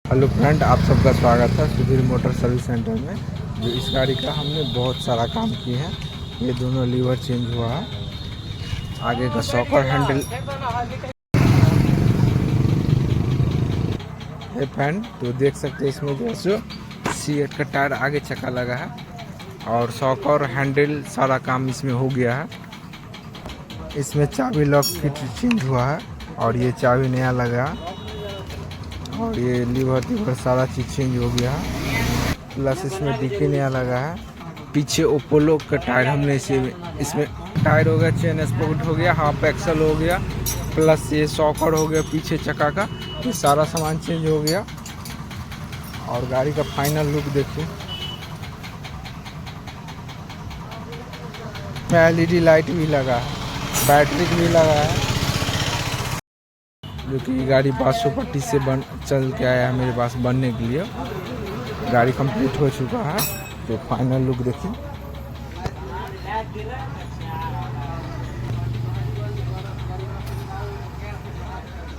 Hello friend, आप सबका स्वागत है सुधीर मोटर सर्विस सेंटर में। जो इस गाड़ी का हमने बहुत सारा काम किए हैं। ये दोनों लीवर चेंज हुआ है, आगे का शॉकर हैंडल। ये फ्रेंड तो देख सकते हैं, इसमें जो है C8 का टायर आगे चक्का लगा है और शॉकर हैंडल सारा काम इसमें हो गया है। इसमें चाबी लॉक फिट चेंज हुआ है और ये चाबी नया लगा और ये लीवर सारा चीज़ चेंज हो गया है। प्लस इसमें डिक्की नया लगा है। पीछे ओपोलो का टायर हमने इसमें टायर हो गया, चेन स्पोर्ट हो गया, हाफ एक्सल हो गया, प्लस ये सॉकर हो गया पीछे चक्का का। ये सारा सामान चेंज हो गया और गाड़ी का फाइनल लुक देखिए। LED लाइट भी लगा है, बैटरी भी लगा है, जो कि गाड़ी 500 पट्टी से चल के आया है मेरे पास बनने के लिए। गाड़ी कंप्लीट हो चुका है। तो फाइनल लुक देखिए।